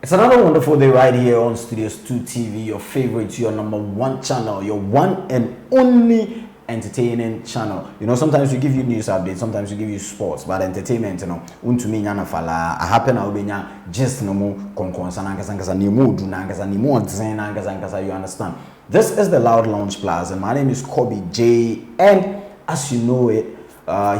It's another wonderful day right here on Studios 2 TV, your favorite, your number one channel, your one and only entertaining channel. You know, sometimes we give you news updates, sometimes we give you sports, but entertainment, you know, untumi nyana fala, I happen to be just no more konkonsa nankasa ni mood nankasa ni mo nankasa you understand. This is the Loud Lounge Plaza, and my name is Kobe J, and as you know it,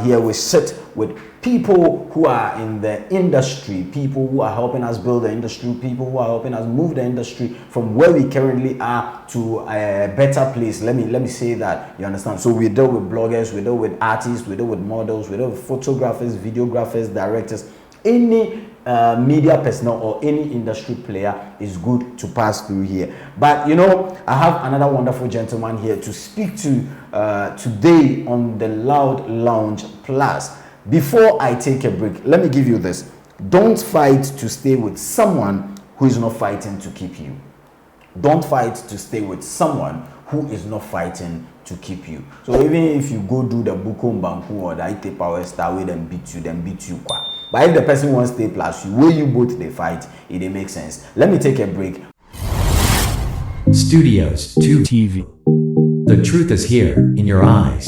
here we sit with people who are in the industry, people who are helping us build the industry, people who are helping us move the industry from where we currently are to a better place. Let me say that, you understand. So we deal with bloggers, we deal with artists, we deal with models, we deal with photographers, videographers, directors. Any media personnel or any industry player is good to pass through here. But you know, I have another wonderful gentleman here to speak to today on the Loud Lounge Plus. Before I take a break, let me give you this. Don't fight to stay with someone who is not fighting to keep you. Don't fight to stay with someone who is not fighting to keep you. So even if you go do the Bukom Banku or the IT Power Star with them beat you kwa. But if the person wants to stay plus you, where you both they fight, it makes sense. Let me take a break. Studios 2 TV. The truth is here in your eyes.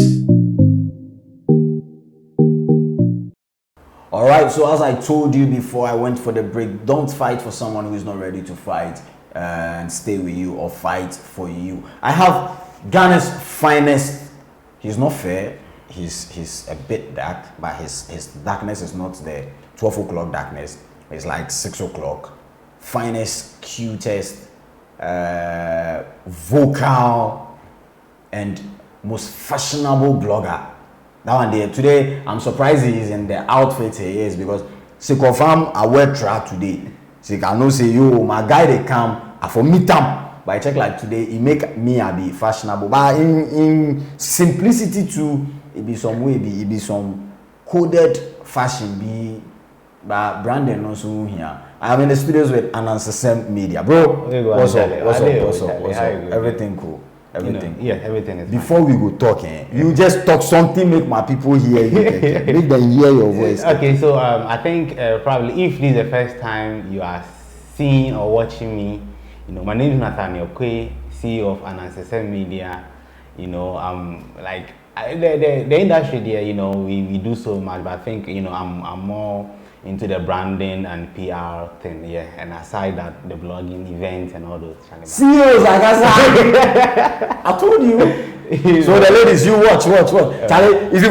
All right, so as I told you before I went for the break, don't fight for someone who is not ready to fight and stay with you or fight for you. I have Ghana's finest. He's not fair. He's a bit dark, but his darkness is not the 12 o'clock darkness. It's like 6 o'clock. Finest, cutest, vocal, and most fashionable blogger. That one there. Today, I'm surprised he's in the outfit he is because she confirm I wear track today. She cannot say, yo, my guy they come, I for meet him. But I check like today, he make me a be fashionable. But in simplicity too, it be some way, it be some coded fashion, be but branding also here. I'm in the studios with Anansesem Media. Bro, what's up? Everything cool. Everything. You know, yeah, everything is before fine. we go talking, you just talk something, make my people hear you. Make them hear your voice. Okay, so I think probably if this is the first time you are seeing or watching me, you know, my name is Nathaniel Quaye, CEO of Anansesem Media. You know, like the industry there, you know, we do so much, but I think, you know, I'm more into the branding and PR thing, yeah, and aside that, the blogging events and all those. Serious, like I told you. So the ladies, you watch. Charlie, if you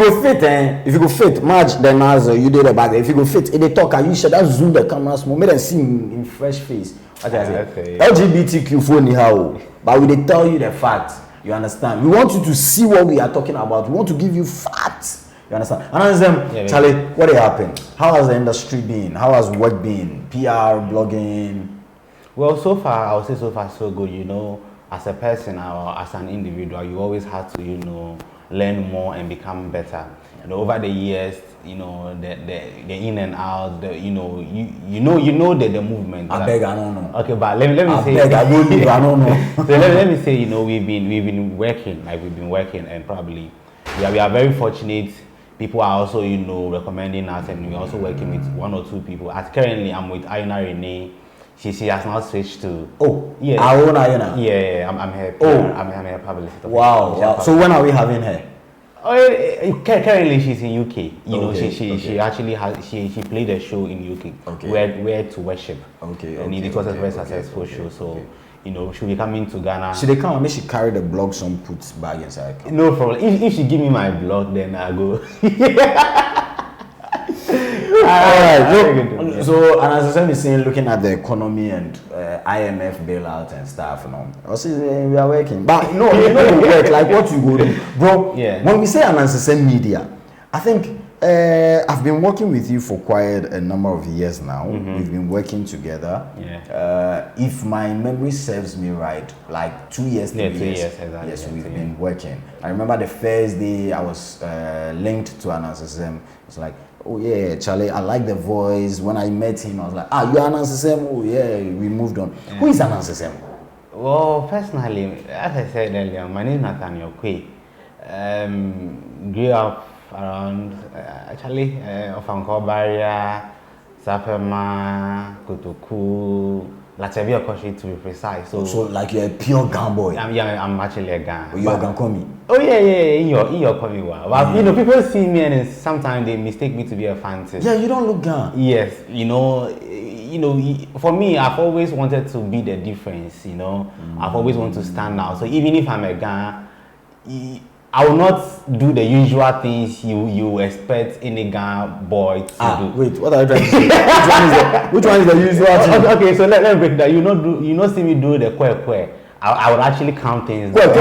go fit, match the nozzle, you did the bag. If you go fit, if they talk, you should have zoom the camera small, make them see in fresh face. What I say? LGBTQ phone how, but we they tell you the facts. You understand? We want you to see what we are talking about. We want to give you facts. You understand? And ask them, Charlie, what happened? How has the industry been? How has work been? PR, blogging? Well, so far, I would say so far so good. You know, as a person or as an individual, you always have to, you know, learn more and become better. And over the years, you know, the in and out, you know the movement. I beg, I don't know. Okay, but let me say. I don't know. So let me say, you know, we've been working, and probably we are very fortunate. People are also, you know, recommending us, and we're also working with one or two people. As currently, I'm with Ayuna Renee. She has now switched to. Oh, yeah. Ayuna. Yeah, I'm her. Oh, I'm her publicist. Wow. So when are we having her? Oh, currently she's in UK. You know, Okay, she actually has she played a show in UK. Okay. Where to worship. Okay. And it was a very successful show. So. You know, she'll be coming to Ghana. Should they come and make she carry the blog, some put bag inside? No problem. If she give me my blog, then I'll go. Alright, so and as I was saying, looking at the economy and IMF bailout and stuff, you know, I see we are working. But no, you know we work like what you go do, bro. Yeah. When we say Anansesem Media, I think I've been working with you for quite a number of years now. Mm-hmm. We've been working together. Yeah. If my memory serves me right, like 2 years, 3 Yeah, years. 2 years, exactly. Yes, we've been working. I remember the first day I was linked to Anansesem. It's like, oh yeah, Charlie, I like the voice. When I met him, I was like, you're Anansesem? Oh yeah, we moved on. Yeah. Who is Anansesem? Well, personally, as I said earlier, my name is Nathaniel Quaye. Grew up around of Uncle Barrier, Sapema, Kotoku, Latavia country to be precise. So like you're a pure Gan boy. I'm actually a Gan. You're Gan Komi. Oh yeah, in your coming wow. But you know, people see me and sometimes they mistake me to be a fantasy. Yeah, you don't look Gan. Yes, you know, for me, I've always wanted to be the difference. You know, I've always wanted to stand out. So even if I'm a Gan, I will not do the usual things you expect any Ghana boy to do. Wait, what are you trying to say? which one is the usual thing? Okay, so let me break that. You not see me do the kwe. I would actually count things. Yeah.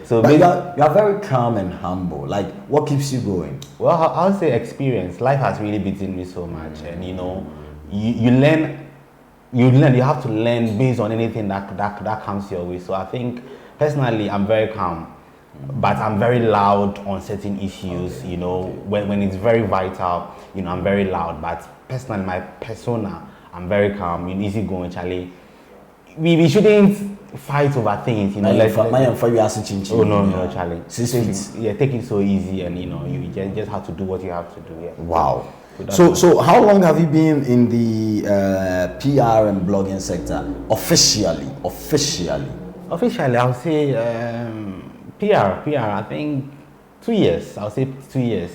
So but you are very calm and humble. Like, what keeps you going? Well, I'll say experience. Life has really beaten me so much, and you learn. You have to learn based on anything that comes your way. So I think personally I'm very calm, but I'm very loud on certain issues. Okay. When it's very vital, I'm very loud. But personally, my persona, I'm very calm, easygoing, Charlie. We shouldn't fight over things, Oh no, Charlie. 6 feet. Yeah, take it so easy, and you just have to do what you have to do. Yeah. Wow. So how long have you been in the PR and blogging sector officially? Officially, I'll say PR. I think 2 years. I'll say 2 years.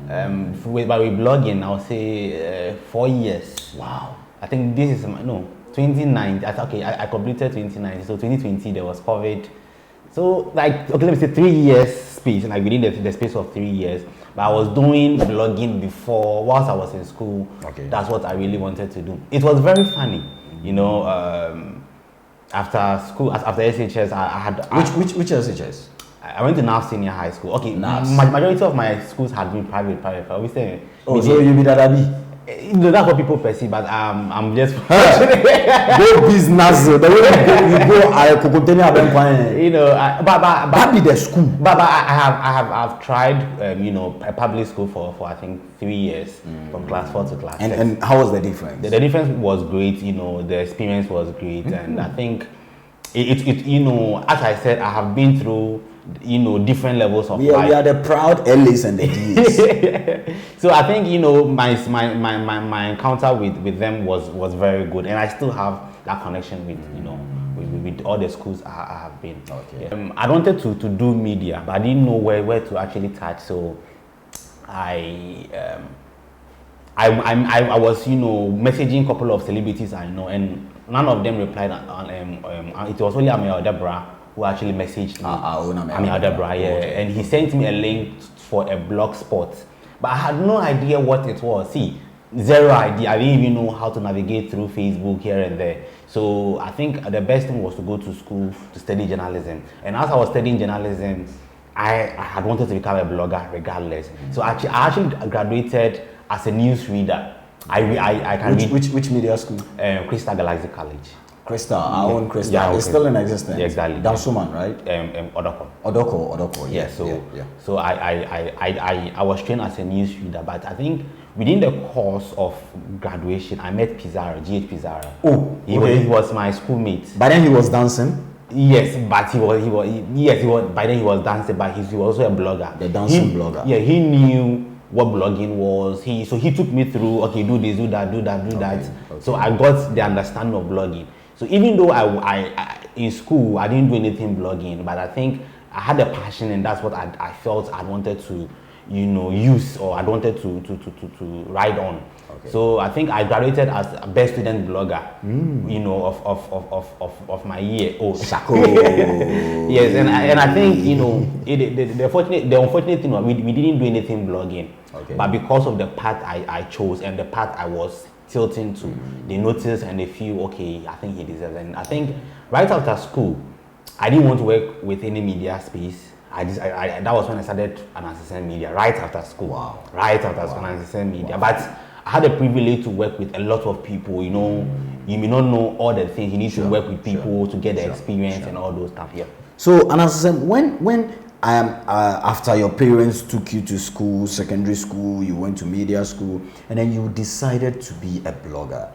But with blogging, I'll say 4 years. Wow. I think this is 2019. I completed 2019. So 2020 there was COVID. So let me say 3 years space, like within the space of 3 years. But I was doing blogging before, whilst I was in school. Okay. That's what I really wanted to do. It was very funny, after school, after SHS, I had... Which SHS? I went to NAF Senior High School. Okay, NAF. Majority of my schools had been private. Obviously, so you be Dadabi? That's what people perceive, but I'm just... Go business, the way you go, I could that be the school. But I've tried, a public school for I think 3 years, from class 4 to class 6. And how was the difference? The difference was great, the experience was great, and I think it as I said, I have been through different levels of life. We are the proud L's and the D's. So I think my encounter with them was very good, and I still have that connection with with all the schools I have been. Okay. I wanted to do media, but I didn't know where to actually touch. So I was messaging a couple of celebrities I know, and none of them replied. It was only Amir Debra who actually messaged me. Amir Debra, yeah, okay. and he sent me a link for a blog spot, but I had no idea what it was. See, zero idea. I didn't even know how to navigate through Facebook here and there. So I think the best thing was to go to school to study journalism. And as I was studying journalism, I had wanted to become a blogger regardless. So I actually graduated as a news reader. I can read. Which media school? Crystal Galaxy College. Crystal, our own Crystal. Yeah, it's still in existence. Yeah, exactly. Dansuman, right? Odoko. Yeah. So I was trained as a news reader, but I think within the course of graduation, I met Pizarro, GH Pizarro. Oh, he was my schoolmate. By then he was dancing. Yes, but he was. By then he was dancing, but he was also a blogger. The dancing blogger. Yeah, he knew what blogging was. So he took me through. Okay, do this, do that. Okay. So I got the understanding of blogging. So even though I in school I didn't do anything blogging, but I think I had a passion, and that's what I felt I wanted to use, or I wanted to ride on. Okay. So I think I graduated as a best student blogger, of my year. Oh, Shako. Yes, and I think the unfortunate thing was we didn't do anything blogging, okay. But because of the path I chose and the path I was tilting to, they noticed and they feel, okay, I think he deserves it. And I think right after school, I didn't want to work with any media space. That was when I started an assistant media, right after school. Wow. Right after school, an assistant media. But I had a privilege to work with a lot of people. You may not know all the things. You need to work with people to get the experience and all those stuff. Yeah. So, an assistant, when after your parents took you to school, secondary school, you went to media school, and then you decided to be a blogger.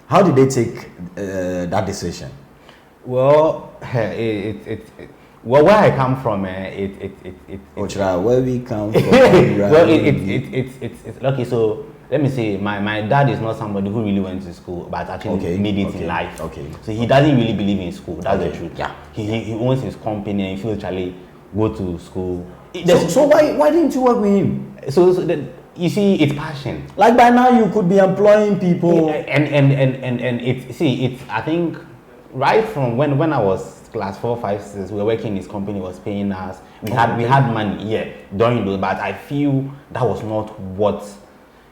How did they take that decision? Well, Well, where I come from, Where we come from? well, it's okay. So let me say, my dad is not somebody who really went to school, but actually made it in life. Okay. So he doesn't really believe in school. That's the truth. Yeah. He owns his company and he feels Charlie go to school. So why didn't you work with him? You see, it's passion. Like by now you could be employing people. And it's I think right from when I was class 4, 5, 6, we were working in his company, was paying us. We had money, during those, but I feel that was not what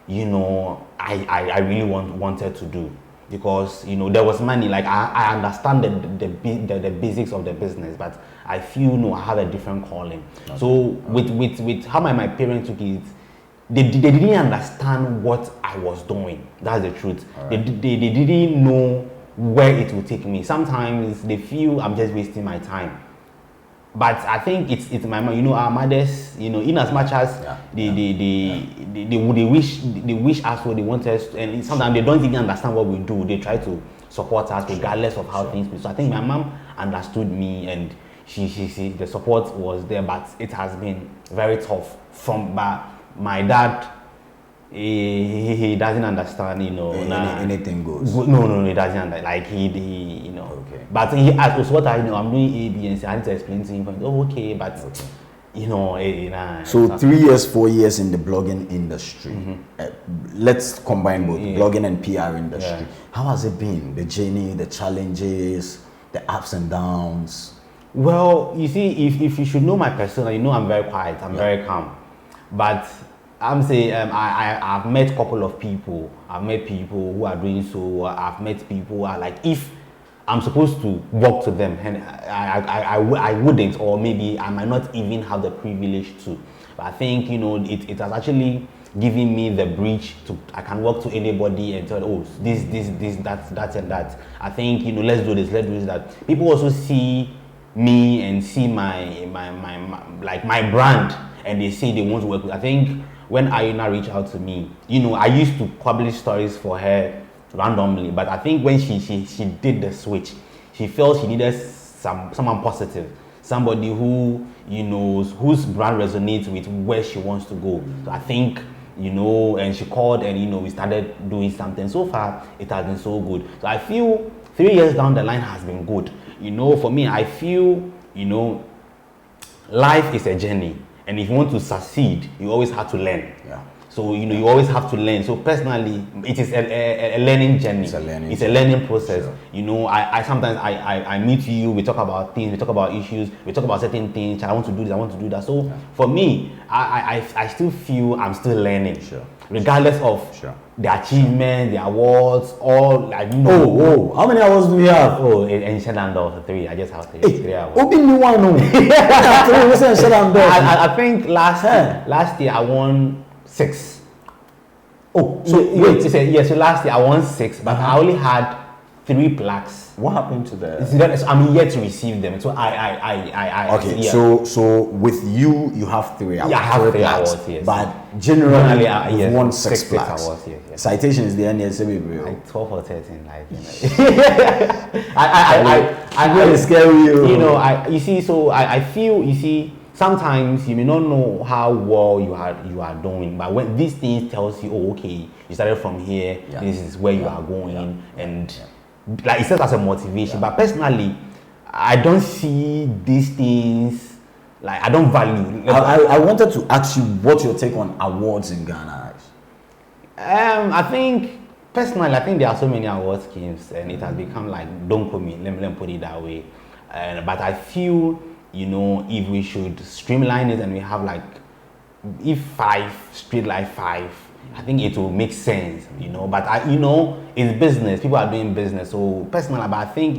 I really wanted to do, because there was money. Like I understand the basics of the business, but I feel I have a different calling. Okay. So with how my parents took it, they didn't understand what I was doing. That's the truth. Right. They didn't know where it will take me. Sometimes they feel I'm just wasting my time. But I think it's my mom. Our mothers, in as much as they wish us what they want us to, and sometimes they don't even understand what we do. They try to support us regardless of how things be. So I think my mom understood me, and she the support was there, but it has been very tough but my dad, he doesn't understand, anything goes. No, he doesn't understand. Like he Okay. But he asked us what I'm doing A, B, and C. I need to explain to him. Oh, okay, but So 3 years, 4 years in the blogging industry. Let's combine both blogging and PR industry. How has it been? The journey, the challenges, the ups and downs. Well, you see, if you should know my persona, I'm very quiet. I'm very calm. But I'm saying I've met a couple of people. I've met people who are doing so. I've met people who are like, if I'm supposed to walk to them, and I wouldn't, or maybe I might not even have the privilege to. But I think it has actually given me the bridge to. I can walk to anybody and tell, oh, this, that, and that. I think let's do this, that. People also see me and see my brand, and they say they want to work with. I think when Ayuna reached out to me, I used to publish stories for her randomly, but I think when she did the switch, she felt she needed someone positive, somebody who whose brand resonates with where she wants to go. So I think and she called, and we started doing something. So far it has been so good. So I feel 3 years down the line has been good. For me, I feel life is a journey, and if you want to succeed, you always have to learn. So you always have to learn. So personally, it is a learning journey. It's a learning process. Sure. I sometimes I meet you. We talk about things. We talk about issues. We talk about certain things. I want to do this. I want to do that. So for me, I still feel I'm still learning. Sure. Regardless of the achievements, the awards, all like Oh, how many awards do we have? Oh, and you said under 3. I just have 3 awards. Obi new one. I think last year I won 6. Oh, so wait. So last year I won 6, but I only had 3 plaques. What happened to the? I'm yet to receive them. So I okay. So with you have 3 awards. Yeah, I have 3 awards. Yes. But generally, you've won 6 plaques. Awards, yes. Citation is the NSA. Like 12 or 13, like I really scary you. I feel sometimes you may not know how well you are doing, but when these things tells you, oh, okay, you started from here, this is where you are going, and like it serves as a motivation. But personally, I don't see these things, like I don't value. I wanted to ask you what your take on awards in Ghana is. I think personally, there are so many award schemes, and it has become like, don't call me, let me put it that way. But I feel if we should streamline it and we have like, if 5 straight like 5, I think it will make sense, But it's business. People are doing business. So personally, but I think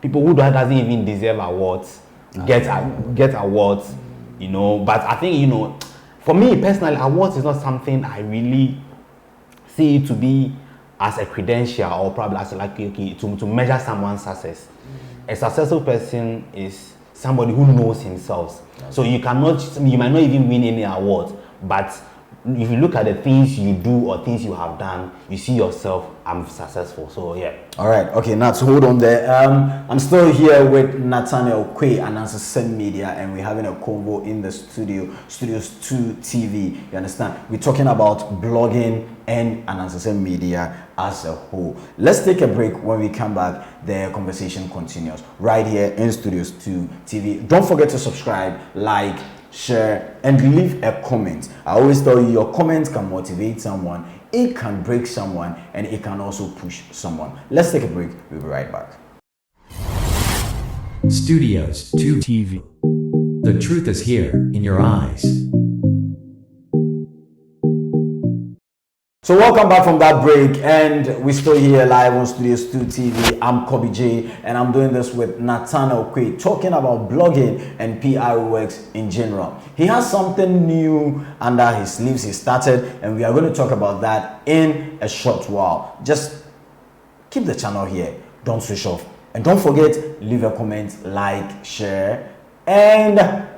people who doesn't even deserve awards get awards, But I think for me personally, awards is not something I really see it to be as a credential or probably as to measure someone's success. A successful person is somebody who knows himself. So you might not even win any award, but if you look at the things you do or things you have done, you see yourself, I'm successful. So yeah. All right. Okay. Now to hold on there. I'm still here with Nathaniel Quaye, announcer Sen Media, and we're having a convo in the studio, Studios 2 TV. You understand? We're talking about blogging and announcer Sen Media as a whole. Let's take a break. When we come back, the conversation continues right here in Studios 2 TV. Don't forget to subscribe, like, share, and leave a comment. I always tell you, your comments can motivate someone, it can break someone, and it can also push someone. Let's take a break. We'll be right back. Studios 2 TV. The truth is here in your eyes. So welcome back from that break, and we're still here live on Studios 2 TV. I'm Kobe J, and I'm doing this with Nathaniel Quaye, talking about blogging and PR works in general. He has something new under his sleeves he started, and we are going to talk about that in a short while. Just keep the channel here, don't switch off, and don't forget, leave a comment, like, share, and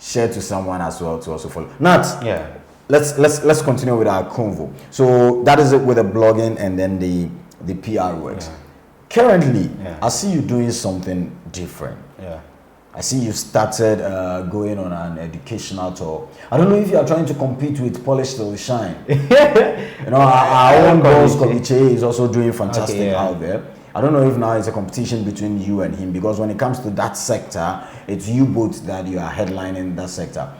share to someone as well to also follow. Nat, Yeah. Let's continue with our convo. So that is it with the blogging and then the PR works. Yeah. Currently, Yeah. I see you doing something different. Yeah. I see you started going on an educational tour. I don't know if you are trying to compete with Polish Till Shine. You know, our own boss Kobiche is also doing fantastic Okay, yeah. out there. I don't know if now it's a competition between you and him, because when it comes to that sector, it's you both that you are headlining that sector.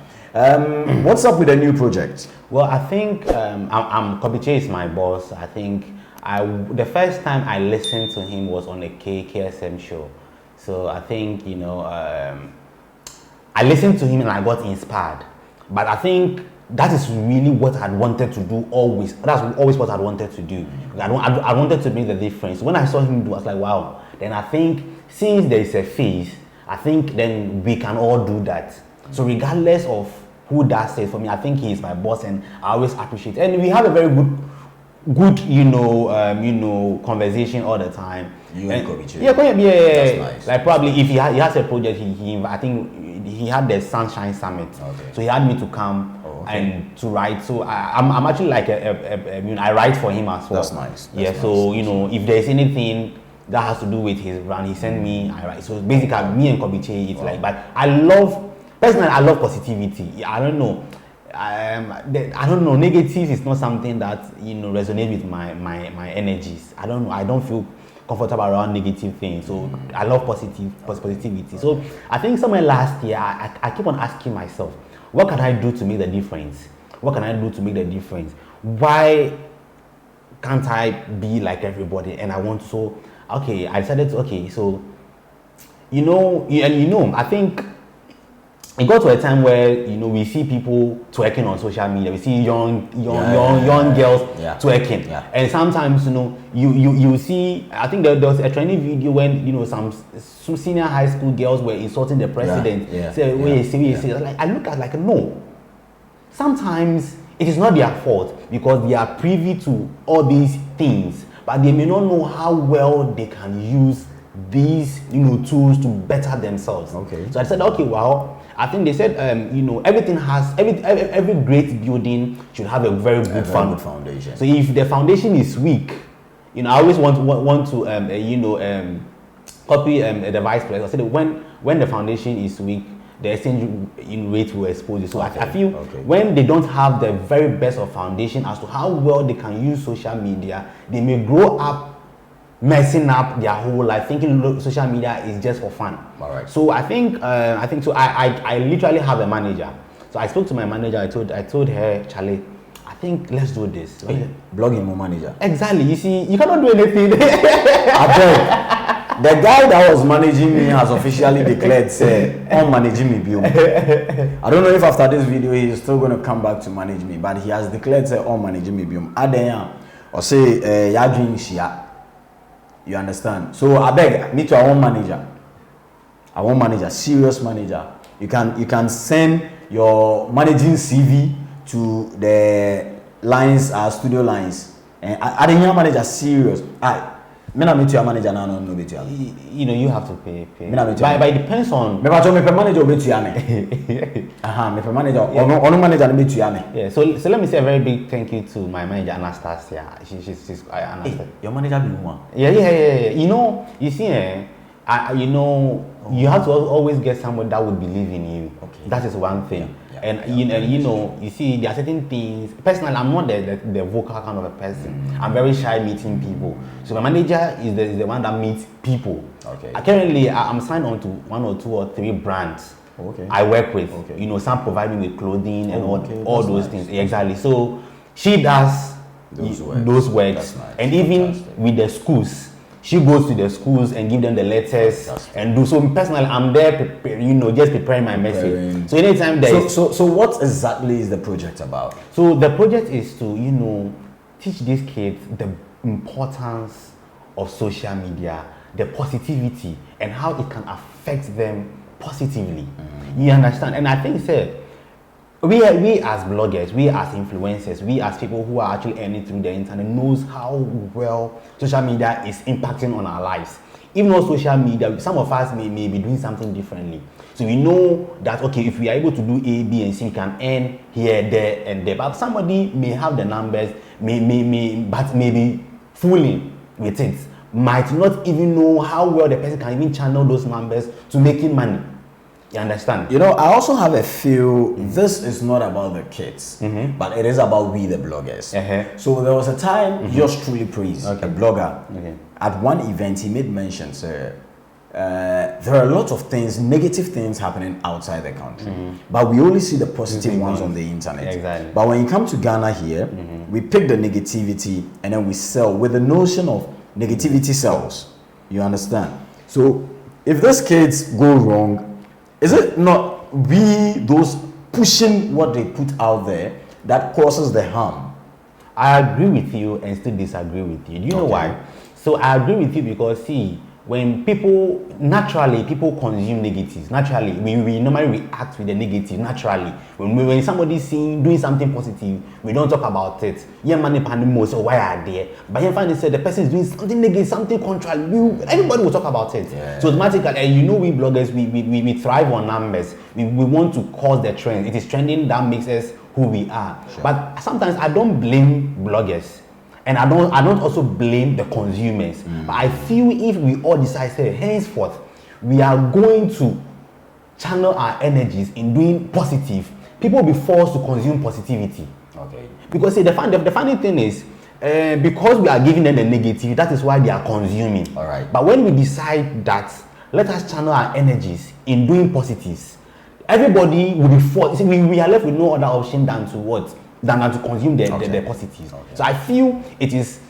What's up with the new project? Well, I think Kobiche is my boss. I think the first time I listened to him was on a KSM show. So I think, you know, I listened to him and I got inspired. But I think that is really what I wanted to do always. That's always what I wanted to do. I wanted to make the difference. When I saw him do, I was like, wow. Then I think since there is a phase, I think then we can all do that. So regardless of who does it for me, I think he is my boss, and I always appreciate it. And we have a very good conversation all the time. You and Kobiche. Yeah. That's nice. Like probably if he has a project, I think he had the Sunshine Summit. Okay. So he had me to come and to write. So I'm actually like I write for him as well. That's nice. That's yeah. nice. So if there's anything that has to do with his brand, he send me, I write. So basically, me and Kobiche, it's like. But personally, I love positivity. I don't know. I don't know. Negative is not something that resonates with my energies. I don't know. I don't feel comfortable around negative things. So I love positivity. So I think somewhere last year, I keep on asking myself, what can I do to make the difference? What can I do to make the difference? Why can't I be like everybody? And I want to. So okay, I decided to. So I think it got to a time where we see people twerking on social media. We see young girls twerking, and sometimes you see. I think there was a trending video when some senior high school girls were insulting the president. Like I look at like no. Sometimes it is not their fault because they are privy to all these things, but they may not know how well they can use these tools to better themselves. Okay. So I said, okay, well, I think they said every great building should have a very good foundation. So if the foundation is weak, I always want to copy the vice president. I said when the foundation is weak, the exchange rate will expose it. So I feel when they don't have the very best of foundation as to how well they can use social media, they may grow up messing up their whole life, thinking social media is just for fun. All right. So I think so. I literally have a manager. So I spoke to my manager. I told her, Charlie, I think let's do this. Blogging my manager. Exactly. You see, you cannot do anything. The guy that was managing me has officially declared, say, I'm managing me, Bill. I don't know if after this video he is still going to come back to manage me, but he has declared, say, I'm managing me, Bill. Adenya, or say, Yadrin Shia. You understand? So I beg, need to our own manager, serious manager. You can send your managing CV to the lines, studio lines, and Adenya manager serious. Me na meet your manager now, no meet you. You know, you have to pay. Me na meet But it depends on. Me pacho me pe manager meet you me. Me pe manager. Ono manager meet you me. Yeah. So let me say a very big thank you to my manager Anastasia. She's Anastasia. Your manager be one. Yeah. You know, you see, you know, you have to always get someone that would believe in you. Okay. That is one thing. You know, you see, there are certain things. Personally, I'm not the vocal kind of a person. I'm very shy meeting people. So my manager is the one that meets people. Okay. Currently, I'm signed on to 1 or 2 or 3 brands. Okay. I work with. Okay. You know, some provide me with clothing and all That's those nice. things. Exactly. So she does those works. That's nice. And even with the schools. She goes to the schools and give them the letters and do so. Personally, I'm there, just preparing my message. So anytime there so what exactly is the project about? So the project is to, teach these kids the importance of social media, the positivity, and how it can affect them positively. You understand? And I think, sir, we as bloggers, we as influencers, we as people who are actually earning through the internet knows how well social media is impacting on our lives. Even on social media, some of us may be doing something differently. So we know that, okay, if we are able to do A, B, and C, we can earn here, there, and there. But somebody may have the numbers, but may be fooling with it. Might not even know how well the person can even channel those numbers to making money. You understand? I also have a feel this is not about the kids, but it is about we the bloggers. So there was a time yours truly praised a blogger. At one event he made mention, sir, there are a lot of things, negative things happening outside the country, but we only see the positive ones on the internet. Exactly. But when you come to Ghana here, we pick the negativity and then we sell with the notion of negativity sells. You understand? So if those kids go wrong, is it not we, those pushing what they put out there, that causes the harm? I agree with you and still disagree with you. Do you know why? So I agree with you because, see, when people consume negatives, naturally, we normally react with the negative, naturally. When somebody's doing something positive, we don't talk about it. Yeah, money pandemic, so why are they? But if I say the person is doing something negative, something contrary, everybody will talk about it. Yeah. So automatically, and we bloggers, we thrive on numbers. We want to cause the trend. It is trending that makes us who we are. Sure. But sometimes I don't blame bloggers. And I don't also blame the consumers. But I feel if we all decide, henceforth, we are going to channel our energies in doing positive, people will be forced to consume positivity. Okay. Because see, the funny thing is, because we are giving them the negative, that is why they are consuming. All right. But when we decide that, let us channel our energies in doing positives, everybody will be forced. See, we are left with no other option than to what? Than to consume the positives. Okay. So I feel it is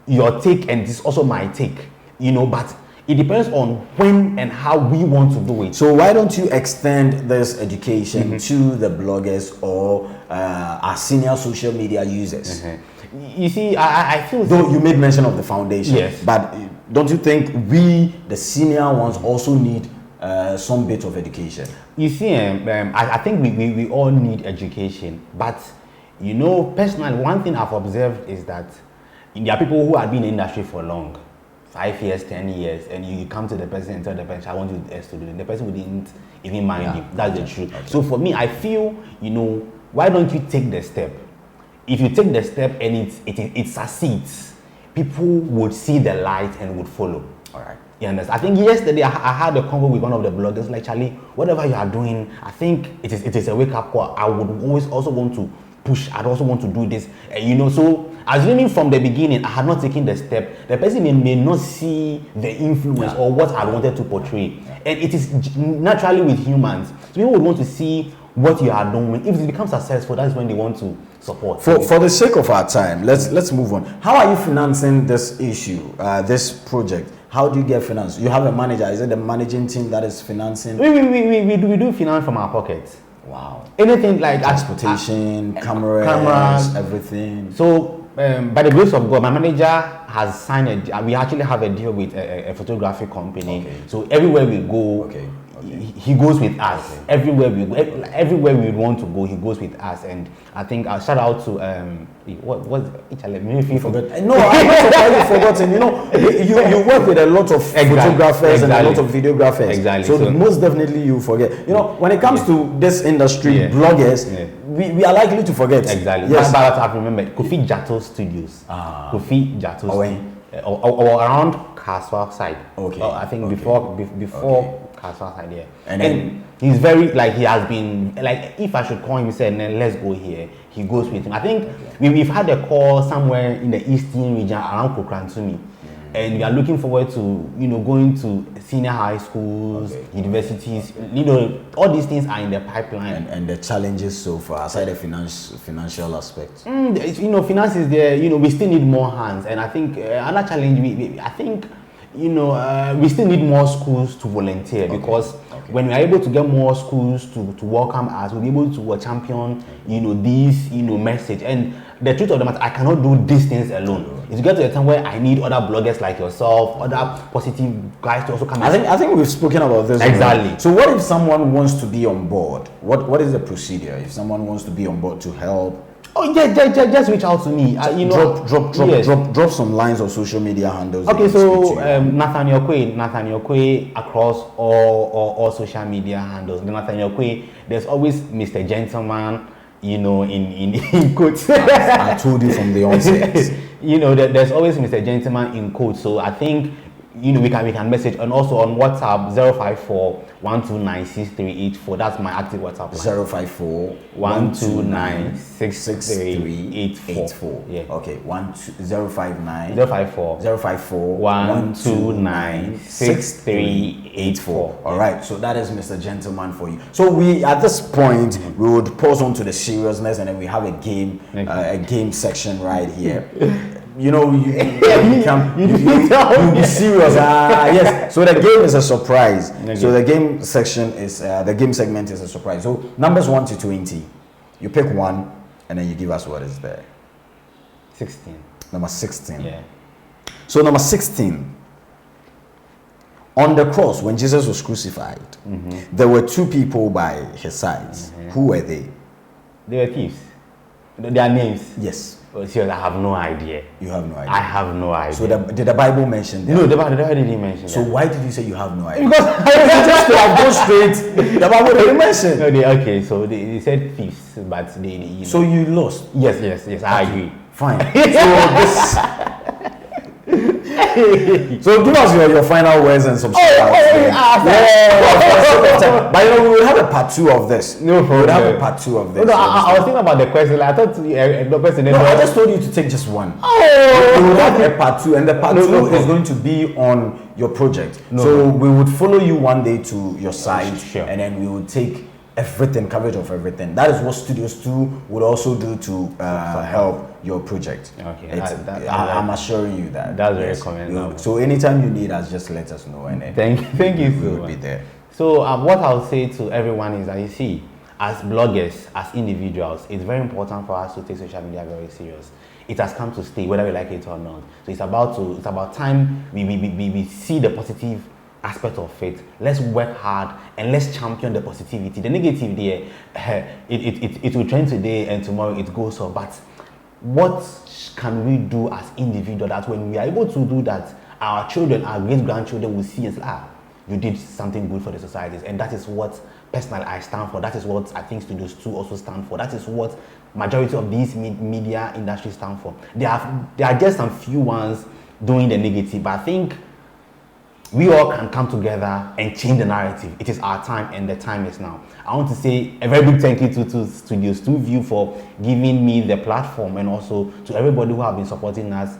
your take and it is also my take, but it depends on when and how we want to do it. So why don't you extend this education to the bloggers or our senior social media users? You see, I feel... Though you made mention of the foundation, yes, but don't you think we, the senior ones, also need some bit of education? You see, I think we all need education, but personally, one thing I've observed is that there are people who have been in the industry for long, 5 years, 10 years, and you come to the person and tell the person, I want you to do it. The person wouldn't even mind you. That's the truth. Okay. So for me, I feel, why don't you take the step? If you take the step and it succeeds, people would see the light and would follow. All right. You understand? I think yesterday I had a convo with one of the bloggers, like, Charlie, whatever you are doing, I think it is a wake-up call. I would always also want to push. I'd also want to do this, so assuming from the beginning I had not taken the step, the person may not see the influence or what I wanted to portray. And it is naturally with humans, so people would want to see what you are doing. If it becomes successful, that's when they want to support. For the sake of our time, let's move on. How are you financing this issue, this project? How do you get finance? You have a manager. Is it the managing team that is financing? We do finance from our pockets. Wow. Anything like transportation, cameras, everything. So, by the grace of God, my manager has signed we actually have a deal with a photography company. Okay. So everywhere we go, he goes with us everywhere we go. Everywhere we want to go, he goes with us. And I think I'll shout out to what if you forgot. No, I'm not surprised you've forgotten. You know, you work with a lot of photographers and a lot of videographers. Exactly. So most definitely you forget. You know, when it comes to this industry, bloggers, we are likely to forget. Exactly. Yes. But I've remembered Kofi Jatto Studios. Kofi Jatto or around Kaswa side. Okay. I think before Kaswa side, yeah. And he's very he has been if I should call him, say, let's go here, he goes with him. I think we've had a call somewhere in the eastern region around Kokrantumi. And we are looking forward to going to senior high schools, universities. All these things are in the pipeline. And the challenges so far, aside the financial aspect. Finance is there. We still need more hands. And I think another challenge. We still need more schools to volunteer because when we are able to get more schools to welcome us, we'll be able to champion this message. And the truth of the matter, I cannot do these things alone. It's get to a time where I need other bloggers like yourself, other positive guys to also come. I think we've spoken about this exactly. Already. So what if someone wants to be on board? What is the procedure if someone wants to be on board to help? Oh yeah, just reach out to me. Drop some lines of social media handles. Okay, so Nathaniel Quaye across all social media handles. The Nathaniel Quaye, there's always Mr. Gentleman, in quotes. I told you from the onset. There's always Mr. Gentleman in quotes. So I think we can message, and also on WhatsApp 054-129-6384. That's my active WhatsApp line. 054-129-6384. Yeah. Okay. 059 054 129-6384. All right. So that is Mr. Gentleman for you. So we at this point we would pause on to the seriousness, and then we have a game section right here. You be serious. Yes. So the game is a surprise. Okay. So the game segment is a surprise. So numbers 1 to 20, you pick one, and then you give us what is there. 16. Number 16. Yeah. So number 16. On the cross, when Jesus was crucified, there were two people by his sides. Who were they? They were thieves. Their names. Yes. Serious, I have no idea. You have no idea. I have no idea. So did the Bible mention that? No, the Bible didn't mention so that. why did you say you have no idea? Because I just to have gone straight. The Bible didn't mention. No, so they said thieves, but they So you lost. Yes. I agree. Fine. So give us your final words and some stuff. But we will have a part 2 of this. No problem. We'll have a part 2 of this. No, I was thinking about the question. I thought the question. No, I just told you to take just one. We will have a part 2, and the part 2 is going to be on your project. So we would follow you one day to your site, and then we would take coverage of everything. That is what Studios 2 would also do to help your project. Okay, I'm assuring you that. That's very commendable. So anytime you need us, just let us know, and thank you so we'll much. be there. So what I'll say to everyone is that you see, as bloggers, as individuals, it's very important for us to take social media very serious. It has come to stay, whether we like it or not. So it's about time we see the positive aspect of it. Let's work hard and let's champion the positivity. The negative there, it will trend today and tomorrow it goes off. But what can we do as individuals that when we are able to do that, our children, our great-grandchildren will see and say, you did something good for the societies. And that is what personally I stand for. That is what I think Studios 2 also stand for. That is what majority of these media industry stand for. There are just some few ones doing the negative, but I think we all can come together and change the narrative. It is our time, and the time is now. I want to say a very big thank you to Studios 2 View for giving me the platform, and also to everybody who have been supporting us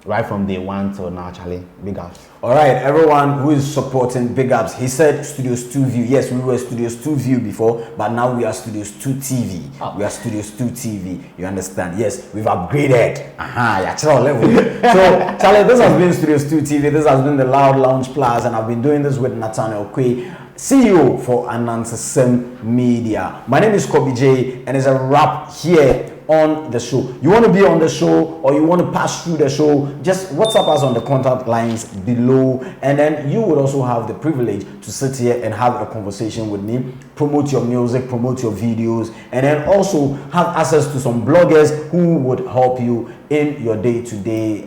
right from day one till now. Charlie, big ups. All right, everyone who is supporting, big ups. He said Studios 2 View. Yes, we were Studios 2 View before, but now we are Studios 2 TV. We are Studios 2 TV. You understand? Yes, we've upgraded. Yeah, level. So, Charlie, this has been Studios 2 TV. This has been the Loud Lounge Plus, and I've been doing this with Nathaniel Quaye, CEO for Anansesem Media. My name is Kobe J, and it's a wrap here on the show. You want to be on the show or you want to pass through the show, just WhatsApp us on the contact lines below, and then you would also have the privilege to sit here and have a conversation with me, promote your music, promote your videos, and then also have access to some bloggers who would help you in your day-to-day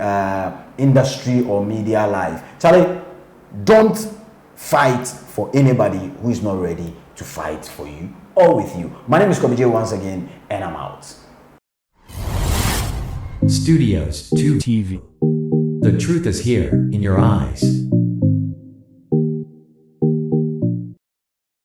industry or media life. Charlie, don't fight for anybody who is not ready to fight for you or with you. My name is Kobe J once again, and I'm out. Studios 2 TV. The truth is here in your eyes.